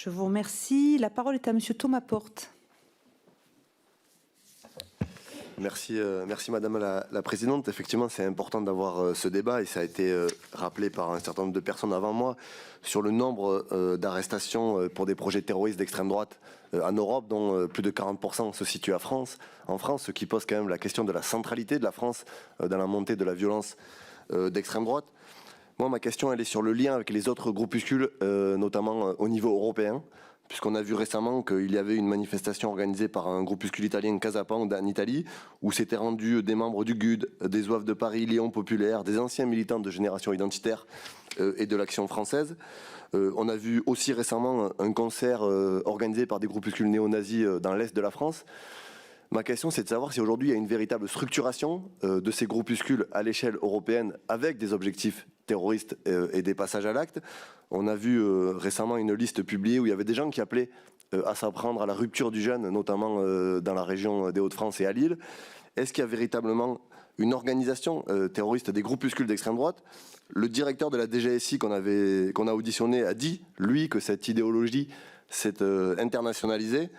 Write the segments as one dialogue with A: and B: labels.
A: Je vous remercie. La parole est à Monsieur Thomas Porte.
B: Merci, merci Madame la Présidente. Effectivement, c'est important d'avoir ce débat et ça a été rappelé par un certain nombre de personnes avant moi sur le nombre d'arrestations pour des projets terroristes d'extrême droite en Europe, dont plus de 40% se situent en France, ce qui pose quand même la question de la centralité de la France dans la montée de la violence d'extrême droite. Moi, ma question, elle est sur le lien avec les autres groupuscules, notamment au niveau européen, puisqu'on a vu récemment qu'il y avait une manifestation organisée par un groupuscule italien, Casapang, en Italie, où s'étaient rendus des membres du GUD, des Zouaves de Paris, Lyon Populaire, des anciens militants de Génération Identitaire et de l'Action française. On a vu aussi récemment un concert organisé par des groupuscules néo-nazis dans l'Est de la France. Ma question, c'est de savoir si aujourd'hui il y a une véritable structuration de ces groupuscules à l'échelle européenne avec des objectifs terroristes et des passages à l'acte. On a vu récemment une liste publiée où il y avait des gens qui appelaient à s'en prendre à la rupture du jeûne, notamment dans la région des Hauts-de-France et à Lille. Est-ce qu'il y a véritablement une organisation terroriste des groupuscules d'extrême droite? Le directeur de la DGSI qu'on a auditionné a dit, lui, que cette idéologie s'est internationalisée.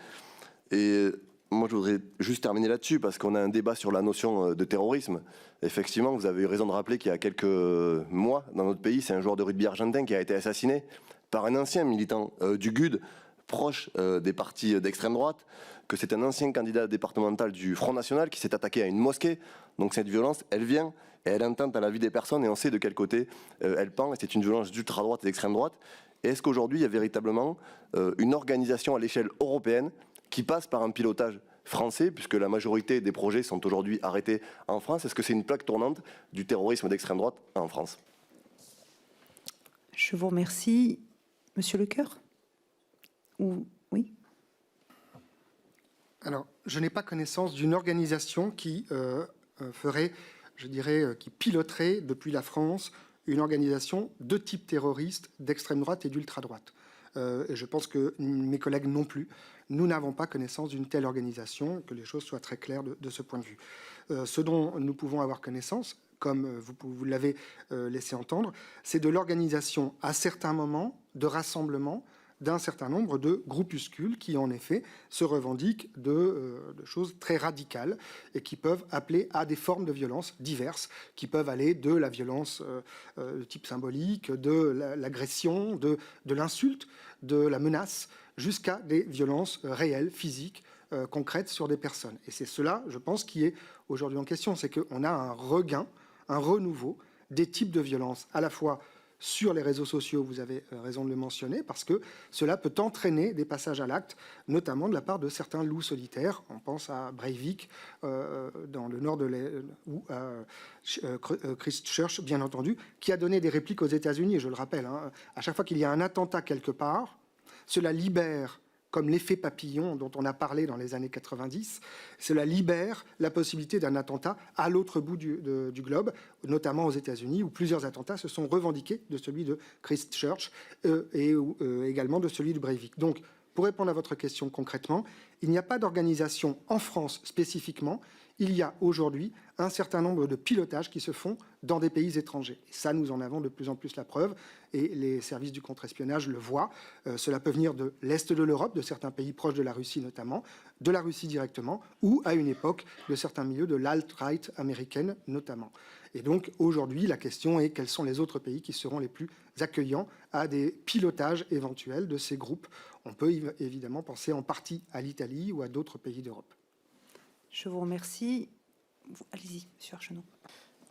B: Et moi, je voudrais juste terminer là-dessus, parce qu'on a un débat sur la notion de terrorisme. Effectivement, vous avez eu raison de rappeler qu'il y a quelques mois, dans notre pays, c'est un joueur de rugby argentin qui a été assassiné par un ancien militant du GUD, proche des partis d'extrême droite, que c'est un ancien candidat départemental du Front National qui s'est attaqué à une mosquée. Donc cette violence, elle vient et elle intente à la vie des personnes et on sait de quel côté elle pend. Et c'est une violence d'ultra-droite et d'extrême droite. Et est-ce qu'aujourd'hui, il y a véritablement une organisation à l'échelle européenne qui passe par un pilotage français, puisque la majorité des projets sont aujourd'hui arrêtés en France? Est-ce que c'est une plaque tournante du terrorisme d'extrême droite en France?
A: Je vous remercie. Monsieur Lecoeur? Oui.
C: Alors, je n'ai pas connaissance d'une organisation qui ferait, je dirais, qui piloterait depuis la France une organisation de type terroriste, d'extrême droite et d'ultra-droite. Et je pense que mes collègues non plus. Nous n'avons pas connaissance d'une telle organisation, que les choses soient très claires de ce point de vue. Ce dont nous pouvons avoir connaissance, comme vous l'avez laissé entendre, c'est de l'organisation à certains moments de rassemblements d'un certain nombre de groupuscules qui, en effet, se revendiquent de choses très radicales et qui peuvent appeler à des formes de violence diverses, qui peuvent aller de la violence de type symbolique, de l'agression, de l'insulte, de la menace, jusqu'à des violences réelles, physiques, concrètes sur des personnes. Et c'est cela, je pense, qui est aujourd'hui en question. C'est qu'on a un regain, un renouveau des types de violences, à la fois sur les réseaux sociaux, vous avez raison de le mentionner, parce que cela peut entraîner des passages à l'acte, notamment de la part de certains loups solitaires. On pense à Breivik, dans le nord de ou à Christchurch, bien entendu, qui a donné des répliques aux États-Unis, et je le rappelle, hein, à chaque fois qu'il y a un attentat quelque part, cela libère, comme l'effet papillon dont on a parlé dans les années 90, cela libère la possibilité d'un attentat à l'autre bout du globe, notamment aux États-Unis, où plusieurs attentats se sont revendiqués de celui de Christchurch et également de celui de Breivik. Donc, pour répondre à votre question concrètement, il n'y a pas d'organisation en France spécifiquement. Il y a aujourd'hui un certain nombre de pilotages qui se font dans des pays étrangers. Et ça, nous en avons de plus en plus la preuve, et les services du contre-espionnage le voient. Cela peut venir de l'Est de l'Europe, de certains pays proches de la Russie notamment, de la Russie directement, ou à une époque de certains milieux de l'alt-right américaine notamment. Et donc aujourd'hui, la question est quels sont les autres pays qui seront les plus accueillants à des pilotages éventuels de ces groupes. On peut évidemment penser en partie à l'Italie ou à d'autres pays d'Europe.
A: Je vous remercie. Allez-y, monsieur Archenot.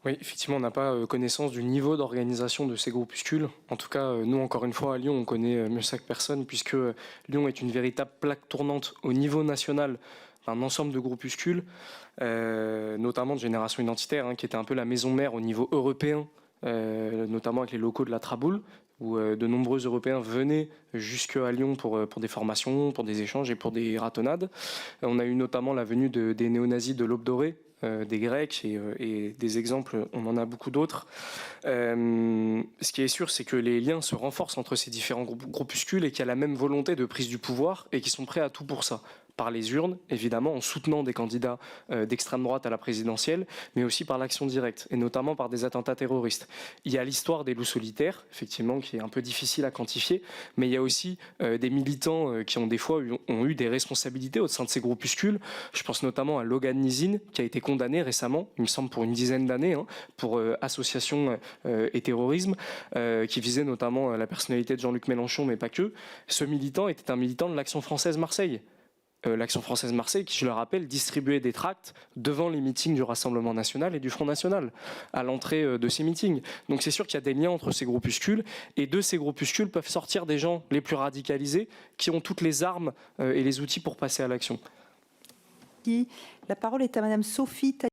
D: Oui, effectivement, on n'a pas connaissance du niveau d'organisation de ces groupuscules. En tout cas, nous, encore une fois, à Lyon, on connaît mieux ça que personne, puisque Lyon est une véritable plaque tournante au niveau national d'un ensemble de groupuscules, notamment de Génération Identitaire, hein, qui était un peu la maison mère au niveau européen, notamment avec les locaux de la Traboule, où de nombreux Européens venaient jusqu'à Lyon pour des formations, pour des échanges et pour des ratonnades. On a eu notamment la venue des néo-nazis de l'Aube dorée, des Grecs et des exemples, on en a beaucoup d'autres. Ce qui est sûr, c'est que les liens se renforcent entre ces différents groupuscules et qu'il y a la même volonté de prise du pouvoir et qui sont prêts à tout pour ça. par les urnes, évidemment, en soutenant des candidats d'extrême droite à la présidentielle, mais aussi par l'action directe, et notamment par des attentats terroristes. Il y a l'histoire des loups solitaires, effectivement, qui est un peu difficile à quantifier, mais il y a aussi des militants qui ont des fois ont eu des responsabilités au sein de ces groupuscules. Je pense notamment à Logan Nizin, qui a été condamné récemment, il me semble pour une dizaine d'années, pour association et terrorisme, qui visait notamment la personnalité de Jean-Luc Mélenchon, mais pas que. Ce militant était un militant de l'Action française Marseille. L'Action française Marseille, qui, je le rappelle, distribuait des tracts devant les meetings du Rassemblement national et du Front national, à l'entrée de ces meetings. Donc c'est sûr qu'il y a des liens entre ces groupuscules, et de ces groupuscules peuvent sortir des gens les plus radicalisés, qui ont toutes les armes et les outils pour passer à l'action.
A: La parole est à Madame Sophie